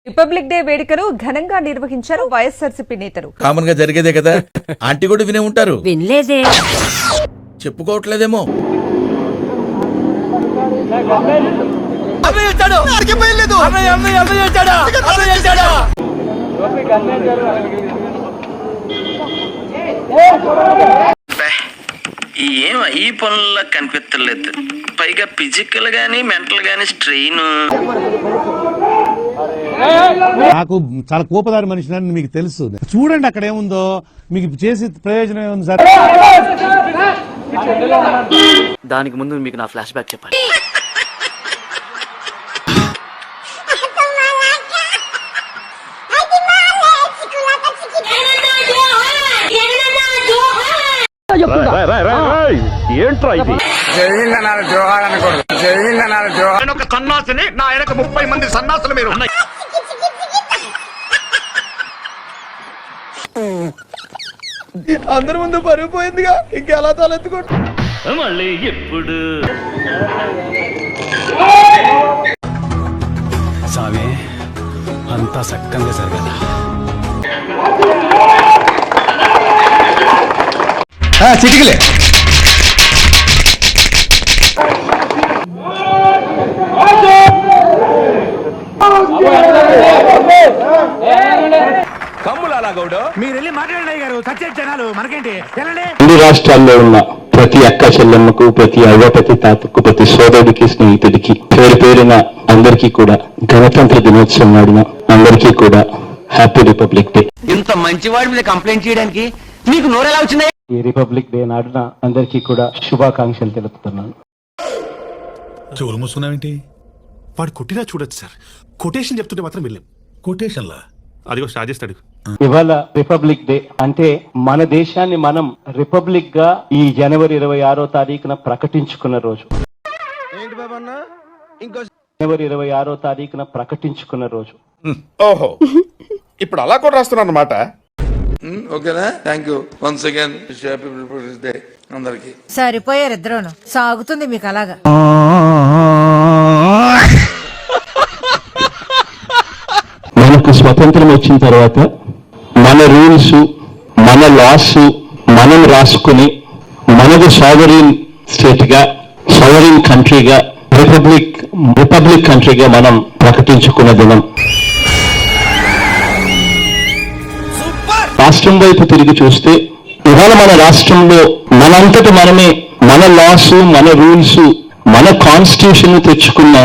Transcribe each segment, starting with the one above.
Republic day వేడుకను ఘనంగా నిర్వహించారు వైఎస్ఆర్సీపీ నేతలు. కామన్ గా జరిగేదే కదా. ఆంటీ కూడా వినే ఉంటారు. వినలేదే, చెప్పుకోవట్లేదేమో. ఏం ఈ పనుల్లో కనిపించలేదు. పైగా ఫిజికల్ గానీ మెంటల్ గానీ స్ట్రెయిన్. నాకు చాలా కోపదారి మనిషిని మీకు తెలుసు. చూడండి అక్కడ ఏముందో, మీకు చేసి ప్రయోజనం ఏముంది సార్? దానికి ముందు మీకు నా ఫ్లాష్ బ్యాక్ చెప్పాలి. ఏంట్రా ఇది? ఒక సన్నాసిని, నా వెనక 30 మంది సన్నాసులు మీరు. అందరి ముందు పరుగు పోయిందిగా, ఇంకెలా తలెత్తుకోండి. మళ్ళీ ఎప్పుడు సామే అంతా సక్కంగా జరగదా? చిటికలే రెండు రాష్ట్రాల్లో ఉన్న ప్రతి అక్క చెల్లెమ్మకు, ప్రతి అవ్వ, ప్రతి తాతకు, ప్రతి సోదరుడికి, స్నేహితుడికి పేరు పేరున అందరికీ కూడా గణతంత్ర దినోత్సవం నాడిన అందరికీ కూడా హ్యాపీ రిపబ్లిక్ డే. ఇంత మంచివాడి మీద కంప్లైంట్ చేయడానికి మీకు నోరెలా వచ్చింది? ఈ రిపబ్లిక్ డే నాడున అందరికీ కూడా శుభాకాంక్షలు తెలుపుతున్నాను. చెవులు మూసుకున్నావేంటి? వాడు కొట్టినా చూడొచ్చు సార్. కొటేషన్ చెప్తుంటే మాత్రం వెళ్ళాం. కొటేషన్లా అదిగో స్టార్ట్ చేస్తాడు. ఇవాళ రిపబ్లిక్ డే అంటే మన దేశాన్ని మనం రిపబ్లిక్ గా ఈ జనవరి 26వ తారీఖున ప్రకటించుకున్న రోజు. జనవరి 26వ తారీఖున ప్రకటించుకున్న రోజు. ఓహో, ఇప్పుడు అలా కూడా రాస్తున్నాను అన్నమాట. ఓకేనా? Thank you once again. Happy republic day అందరికి. సరిపోయారు ఇద్దరును. సాగుతుంది మీకు అలాగా. మనకు స్వతంత్రం వచ్చిన తర్వాత మన రూల్స్, మన లాస్ మనం రాసుకుని మనది సావరీన్ స్టేట్ గా, సావరీన్ కంట్రీగా, రిపబ్లిక్ కంట్రీగా మనం ప్రకటించుకున్న దినం. రాష్ట్రం వైపు తిరిగి చూస్తే ఇవాళ మన రాష్ట్రంలో మనంతటి మనమే మన లాస్, మన రూల్స్, మన కాన్స్టిట్యూషన్ తెచ్చుకున్న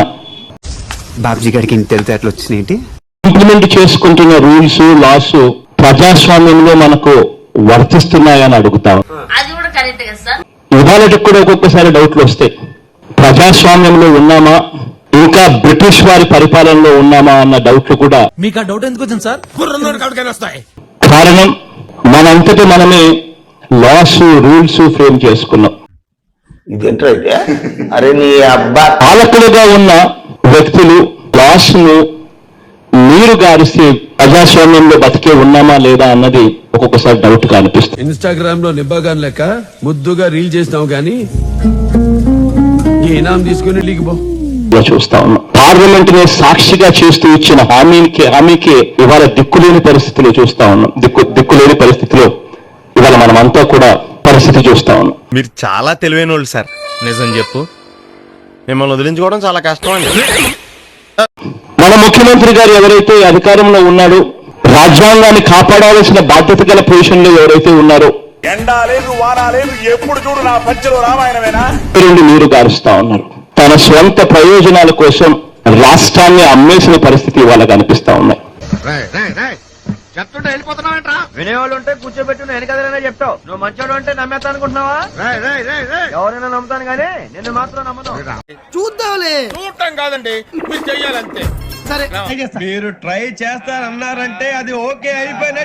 బాబ్జీ గారికి ఇంత తెలివితేటలు వచ్చినాయేంటి? ఇంప్లిమెంట్ చేసుకుంటున్న రూల్స్, లాస్ ప్రజాస్వామ్యంలో మనకు వర్తిస్తున్నాయని అడుగుతాం. ఇవాళకి కూడా ఒక్కొక్కసారి డౌట్లు వస్తాయి. ప్రజాస్వామ్యంలో ఉన్నామా, ఇంకా బ్రిటిష్ వారి పరిపాలనలో ఉన్నామా అన్న డౌట్లు కూడా. మీకు ఆ డౌట్ ఎందుకు వచ్చింది సార్? కారణం మనంతటి మనమే లాస్, రూల్స్ ఫ్రేమ్ చేసుకున్నాం. ఇదేంటో అయితే అరే నీ అబ్బా. పాలకులుగా ఉన్న వ్యక్తులు లాస్ ను నీరు గారిస్తే ప్రజాస్వామ్యంలో బతికే ఉన్నామా లేదా అన్నది ఒక్కొక్కసారి డౌట్ గా అనిపిస్తుంది. ఇన్స్టాగ్రామ్ లో నిబ్బాగాన్ లెక్క ముద్దుగా రీల్ చేసినావు గానీ ఇనాం తీసుకుని లీగిపో చూస్తా ఉన్నాం. పార్లమెంట్ ని సాక్షిగా చేస్తూ ఇచ్చిన హామీకి ఇవాళ దిక్కులేని పరిస్థితిలో చూస్తా ఉన్నాం. దిక్కులేని పరిస్థితిలో ఇవాళ మనమంతా కూడా పరిస్థితి చూస్తా ఉన్నాం. మీరు చాలా తెలివైన వాళ్ళు సార్. నిజం చెప్పు, మిమ్మల్ని వదిలించుకోవడం చాలా కష్టం అండి. మన ముఖ్యమంత్రి గారు ఎవరైతే అధికారంలో ఉన్నాడో, రాజ్యాంగాన్ని కాపాడాల్సిన బాధ్యత గల పొజిషన్ లో ఎవరైతే ఉన్నారో, ఎప్పుడు చూడు నా పంచలో రామాయణమేనా నీరు గారుస్తా ఉన్నారు. తన స్వంత ప్రయోజనాల కోసం రాష్ట్రాన్ని అమ్మేసిన పరిస్థితి వాళ్ళకి అనిపిస్తా ఉన్నాయి. చెప్తుంటే వెళ్ళిపోతున్నావేంట్రా? వినేవాళ్ళు ఉంటే కూర్చోబెట్టి నేను కదలనే చెప్తావు. నువ్వు మంచోడు అంటే నమ్మేస్తా అనుకుంటున్నావా? ఎవరైనా నమ్ముతాను కానీ నిన్ను మాత్రం నమ్మను. చూద్దాంలే. చూడటం కాదండి, మీరు చెయ్యాలంతే. సరే, మీరు ట్రై చేస్తారన్నారంటే అది ఓకే అయిపోయిన